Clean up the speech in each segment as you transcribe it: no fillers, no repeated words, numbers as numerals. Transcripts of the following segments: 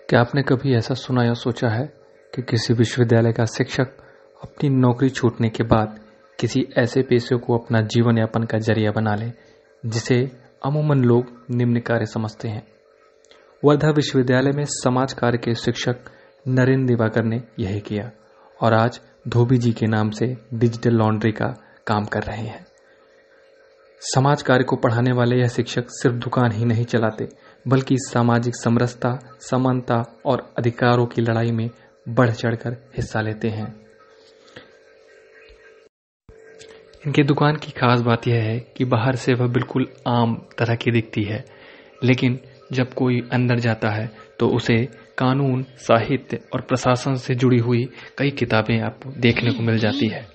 क्या आपने कभी ऐसा सुना या सोचा है कि किसी विश्वविद्यालय का शिक्षक अपनी नौकरी छूटने के बाद किसी ऐसे पेशे को अपना जीवन यापन का जरिया बना ले जिसे अमूमन लोग निम्न कार्य समझते हैं। वर्धा विश्वविद्यालय में समाज कार्य के शिक्षक नरेंद्र दिवाकर ने यही किया और आज धोबी जी के नाम से डिजिटल लॉन्ड्री का काम कर रहे हैं। समाज कार्य को पढ़ाने वाले यह शिक्षक सिर्फ दुकान ही नहीं चलाते बल्कि सामाजिक समरसता, समानता और अधिकारों की लड़ाई में बढ़ चढ़कर हिस्सा लेते हैं। इनके दुकान की खास बात यह है कि बाहर से वह बिल्कुल आम तरह की दिखती है, लेकिन जब कोई अंदर जाता है तो उसे कानून, साहित्य और प्रशासन से जुड़ी हुई कई किताबें आपको देखने को मिल जाती है।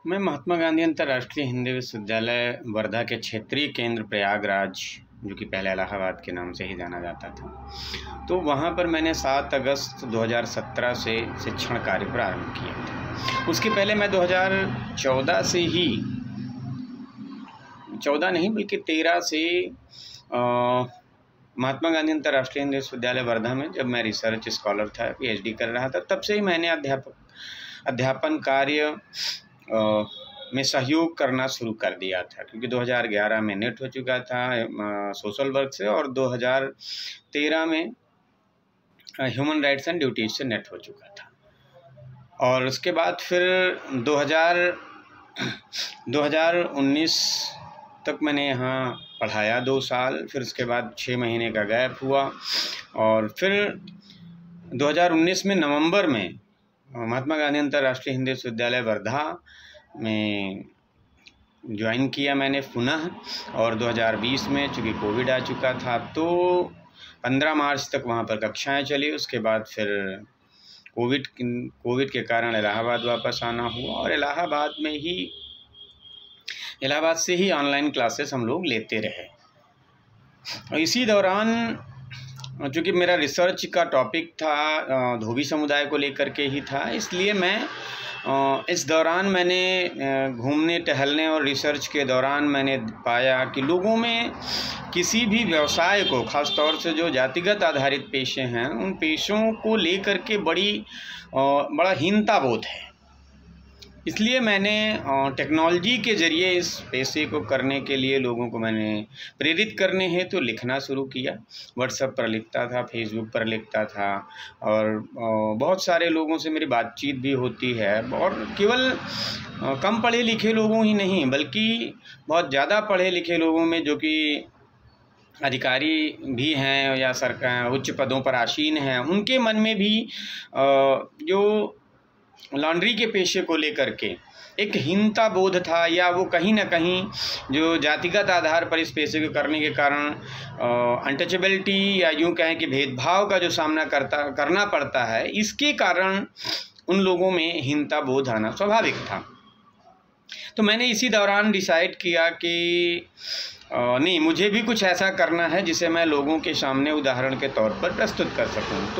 मैं महात्मा गांधी अंतर्राष्ट्रीय हिंदी विश्वविद्यालय वर्धा के क्षेत्रीय केंद्र प्रयागराज, जो कि पहले इलाहाबाद के नाम से ही जाना जाता था, तो वहाँ पर मैंने 7 अगस्त 2017 से शिक्षण कार्य प्रारंभ किया था। उसके पहले मैं 2014 से ही 14 नहीं बल्कि 13 से महात्मा गांधी अंतर्राष्ट्रीय हिंदी विश्वविद्यालय वर्धा में जब मैं रिसर्च स्कॉलर था, PhD कर रहा था, तब से ही मैंने अध्यापन कार्य में सहयोग करना शुरू कर दिया था, क्योंकि 2011 में नेट हो चुका था सोशल वर्क से और 2013 में ह्यूमन राइट्स एंड ड्यूटीज से नेट हो चुका था। और उसके बाद फिर 2019 तक मैंने यहाँ पढ़ाया 2 साल, फिर उसके बाद 6 महीने का गैप हुआ और फिर 2019 में नवंबर में महात्मा गांधी अंतर्राष्ट्रीय हिंदी विश्वविद्यालय वर्धा में ज्वाइन किया मैंने पुनः। और 2020 में चूँकि कोविड आ चुका था तो 15 मार्च तक वहाँ पर कक्षाएं चली। उसके बाद फिर कोविड के कारण इलाहाबाद वापस आना हुआ और इलाहाबाद से ही ऑनलाइन क्लासेस हम लोग लेते रहे। और इसी दौरान चूँकि मेरा रिसर्च का टॉपिक था धोबी समुदाय को लेकर के ही था, इसलिए मैं इस दौरान मैंने घूमने टहलने और रिसर्च के दौरान मैंने पाया कि लोगों में किसी भी व्यवसाय को, ख़ास तौर से जो जातिगत आधारित पेशे हैं, उन पेशों को लेकर के बड़ा हीनता बोध है। इसलिए मैंने टेक्नोलॉजी के ज़रिए इस पेशे को करने के लिए लोगों को मैंने प्रेरित करने हेतु लिखना शुरू किया। व्हाट्सएप पर लिखता था, फेसबुक पर लिखता था और बहुत सारे लोगों से मेरी बातचीत भी होती है। और केवल कम पढ़े लिखे लोगों ही नहीं बल्कि बहुत ज़्यादा पढ़े लिखे लोगों में, जो कि अधिकारी भी हैं या सरकार उच्च पदों पर आसीन हैं, उनके मन में भी जो लॉन्ड्री के पेशे को लेकर के एक हीनता बोध था, या वो कहीं ना कहीं जो जातिगत आधार पर इस पेशे को करने के कारण अनटचेबिलिटी या यूँ कहें कि भेदभाव का जो सामना करना पड़ता है, इसके कारण उन लोगों में हीनता बोध आना स्वाभाविक था। तो मैंने इसी दौरान डिसाइड किया कि नहीं, मुझे भी कुछ ऐसा करना है जिसे मैं लोगों के सामने उदाहरण के तौर पर प्रस्तुत कर सकूं।